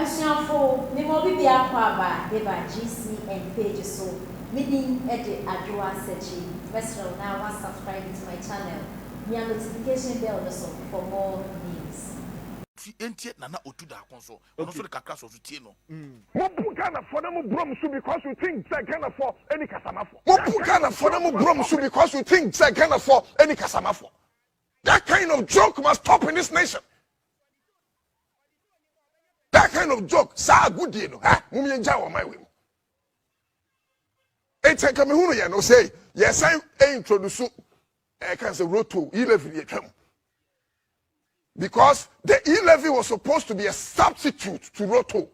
Abusiafo, me mo bi akwa ba GC and page so meaning edit adwa search. Mesro now want subscribe to my channel. Me notification bell also for more news. Entiet nana otuda konso. Ono so the kakra so tie no. Mo Ghana for them brom so because you think say Ghana for any kasamafo. Mo Ghana for them brom so because you think say Ghana for any kasamafo. That kind of joke must stop in this nation. That kind of joke, sa good deal, no. Ha, mumi enja wa my way. It's a kamehunu ya no say, yes I introduce can say road to 11 because the E-levy was supposed to be a substitute to Roto.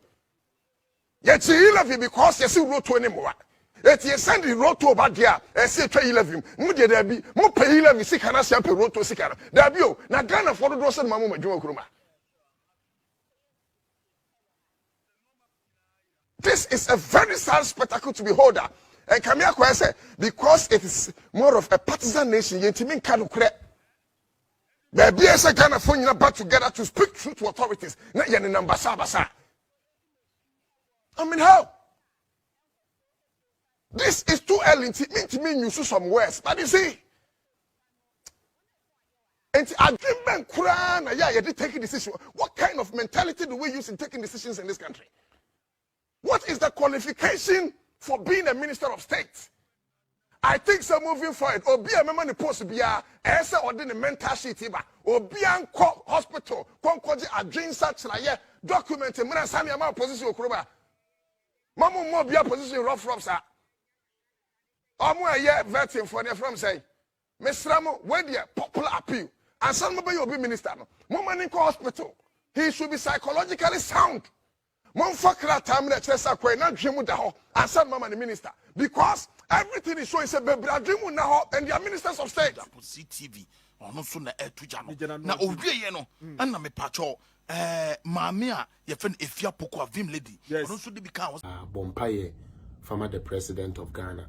Yet the E-levy because you see Roto anymore. Yet you send the Roto back there, and say to E-levy, Mudia there be, more pay E-levy, sick and I say Roto Sikara. There be, now Ghana for the Rosen Mamma Juma Kruma. This is a very sad spectacle to behold. And Kamia Kwa said, because it is more of a partisan nation, yet you mean Kanu Kre. Baby, as a Ghana phone, you back together to speak truth to authorities. Not yet in Ambassador. I mean, how? This is too early to mean you see some words. But you see, and I dream Quran, yeah, you did take a decision. What kind of mentality do we use in taking decisions in this country? What is the qualification for being a minister of state? I think so moving forward. Obi a member the post be a ese ordinary mental sheet iba. Obi an hospital konkoji a dream search na ye document me na sami ama position okroba. Mamu mo bia position rough sir. Omo aye vetting for the from say. Mesramo when the popular appeal and some be obi minister no. Mo man in hospital. He should be psychologically sound. Mon fakra time na chesa kwen na dwimu da ho ansan mama the minister because everything is showing say baby dwimu na ho and they are ministers of state CTV ono so na etuja no na owie ye no na me pacho maame a ye fen efia poko avim lady ono so de bi kan bompaye former the president of Ghana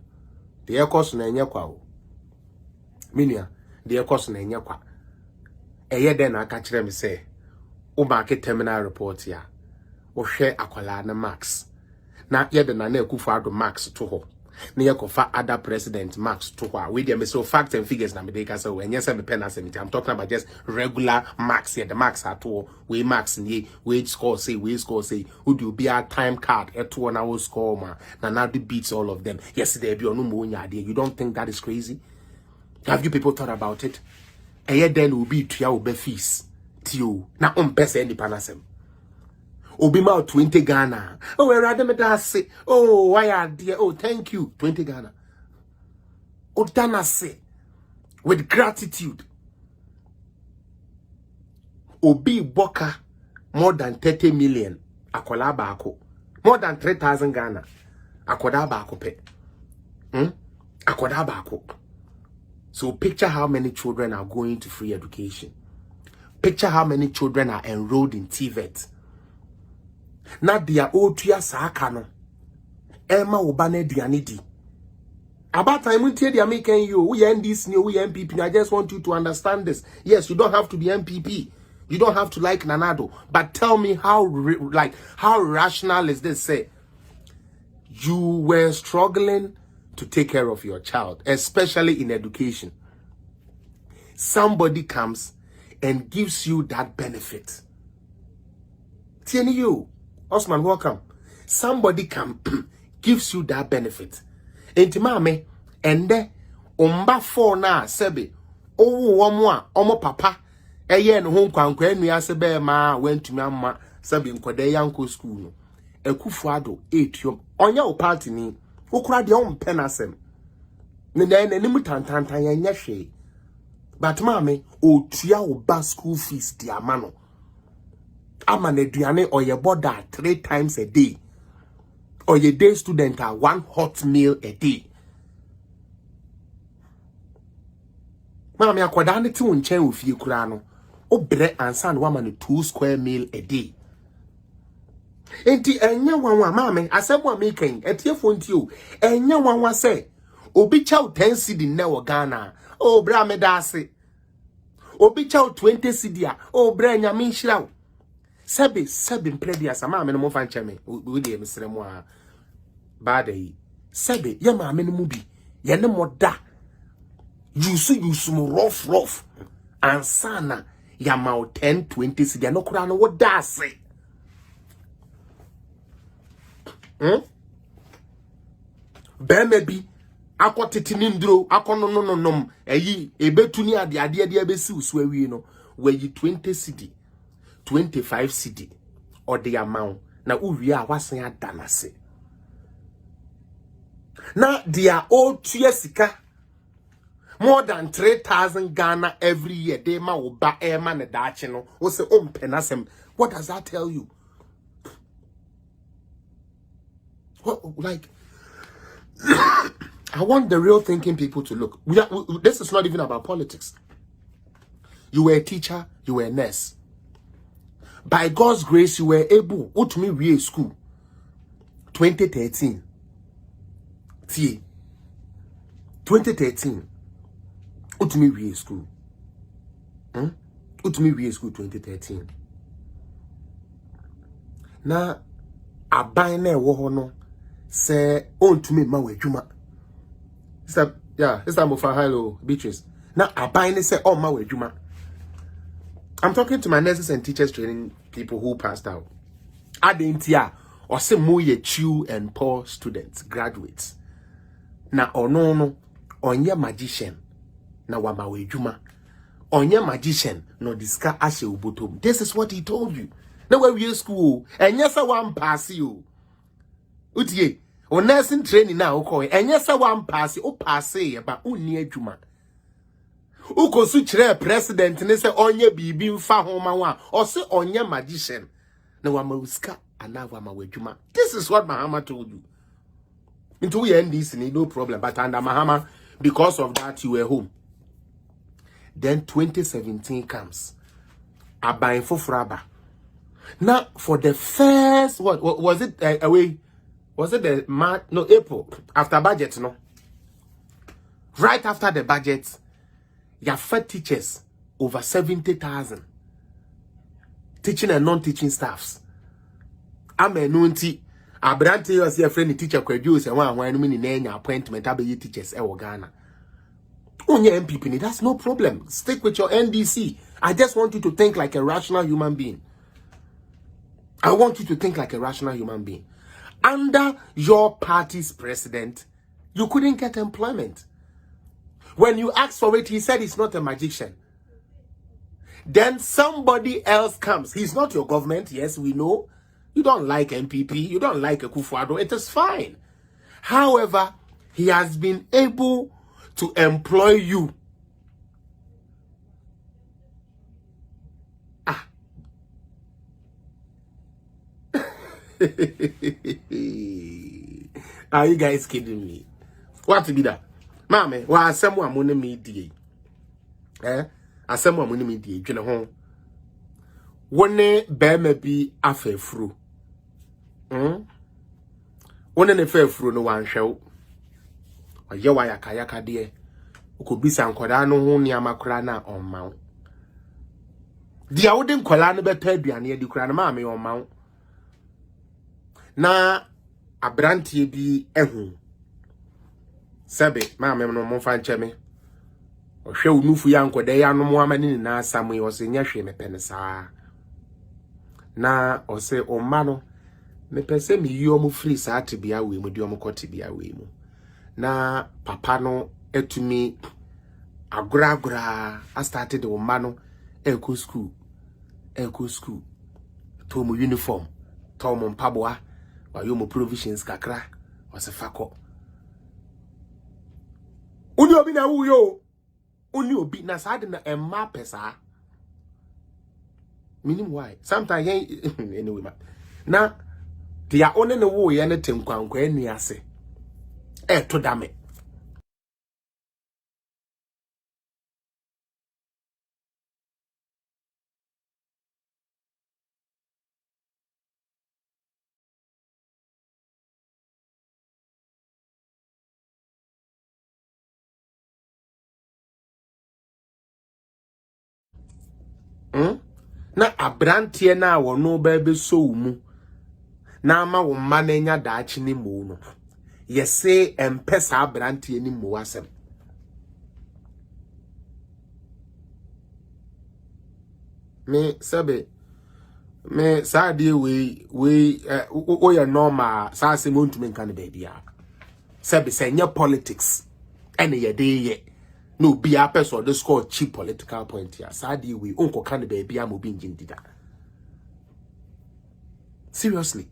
the ekos na enye kwa o minia the ekos na enye kwa eye den aka kire me say o market terminal report ya o hwe akwala na Max na yede na Akufo-Addo Max to ho na yekofa other president Max to ho we dey me so facts and figures na me dey ka say when yes me pen as me I'm talking about just regular Max here the Max at all we Max ni we score say who do be a time card eto na wo score ma na do beats all of them yesterday be onu mo nya you don't think that is crazy? Have you people thought about it? Eye then will be tua obe fees tio na pese ni panasem Obima 20 Ghana. Oh, where are them say? Oh, why are dear? Oh, thank you. 20 Ghana. Oh, Dana say with gratitude. Obi Boka more than 30 million. Akola bako. More than 3,000 Ghana. Akoda bako pe. Akoda bako. So picture how many children are going to free education. Picture how many children are enrolled in TVET. Na dia otua saaka no ema obane duanedi about time untie dia making you we NDC ni we MPP. I just want you to understand this. Yes, you don't have to be MPP, you don't have to like Nanado, but tell me how rational is this? Say you were struggling to take care of your child, especially in education. Somebody comes and gives you that benefit. Tieni you Osman, welcome. Somebody gives you that benefit. Enti mame ende omba for na sebe owo womwa omo papa eye no ho kwankwa anu asebe ma wentumi amma sebe nkode yanko school no Akufo-Addo etiom onya o party ni okura de on penasem ne na nanim tantantan yanya hwe but mame otua o ba school fees di amano Aman eduane or your border 3 times a day. Or your day student are 1 hot meal a day. Mama akwadane ti unchen ofie kura no. Obre ansan woman 2 square meal a day. Enti enya wanwa mama asem wa making etiefo nti o. Enya wanwa say obi chaw 10 cedi na wo Ghana. O bra me dase. Obi chaw 20 cedi a. O bra nya me nhira. Sebi mpredi asama me no mo fan cheme we dey mesere mo a bad yi sebi ye ma me no mu bi ye ne moda use mo rough ansana ya ma 10 20 cedi no kura no wo da ase be me bi akotete ni nduro akonononom eyi ebetuni ade ebesi usu awie no we yi 20 cedi 25 cedi or the amount na uwie a wasen adanase na dia old sika more than 3,000 Ghana every year they ma wo ba e ma ne daache no wo se o mpenasem. What does that tell you? What, like I want the real thinking people to look. This is not even about politics. You were a teacher, you were a nurse. By God's grace, you were able to me real school 2013. See, 2013. To me real school. To me real school 2013. Na aban na ewo ho no say to me ma wadwuma. It's time for hello Beatrice. Na aban say ma wadwuma. I'm talking to my nurses and teachers training people who passed out. Adentia or say mo ye chew and poor students, graduates. Na no onye magician na wama wadwuma. Onye magician no diska ashe ubotom. This is what he told you. Now we school and yes one pass you. Utie o nursing training now okay and yes one pass o pass ba unni adwuma. Uko su kire president ne se onye bibi mfa homa wa o se onye magician na wama uska ana wama wadwuma. This is what Mahama told you. Into we end this no problem, but under Mahama because of that you were home. Then 2017 comes. Abain Fofraba. Now for the first what was it away? Was it the March? No, April after budget, no. Right after the budget, your fed teachers over 70,000 teaching and non-teaching staffs. I'm a nunti. Abrante was your friend teacher produce and one minute appointment abe teachers Ghana. On your MPP, that's no problem. Stick with your NDC. I just want you to think like a rational human being. I want you to think like a rational human being. Under your party's president, you couldn't get employment. When you asked for it, he said he's not a magician. Then somebody else comes. He's not your government. Yes, we know. You don't like MPP. You don't like Akufo-Addo. It is fine. However, he has been able to employ you. Are you guys kidding me? What to be that? Mame, wa asemu amone me die. Asemu amone me die. Dwene ho. Wone be ma bi afafuru. Wone ne fafuru no wanhwew. Oye wa yakayaka de. Ukobisa nkoda no ho niama kora na onmawo. Dia wode nkola no beta aduane adi kora na mame onmawo. Na abrantie bi ehu sebe mame no mo fa ncheme ohwe unufu ya nkoda ya no mo amani na asamu o se nya hwe mepe ne saa na o se o ma no mepe se mi yi omu free saa tibia we mu di omu kotibia we mu na papa no etumi agura I started o ma no eko school to mu uniform to mu mpaboa wa yo mo provisions kakra was a fako. Uni obi na wu yo. Uni obi na sad na emma pesa. Meaning why? Sometimes anyway ma. Na dia one ne wo ye ne tenkwankwa ani ase. To dame. na abrantie na wono ba be so mu na ama wo ma na nya daachi ni mo no yese empesa abrantie ni mo asem me sabe me saadi we oya normal sa se mo ntumi nka ne baby a sabe se nya politics ene ye de ye no be a person dey score cheap political point here saadi we onko ka ne baby a mo bi ngindida seriously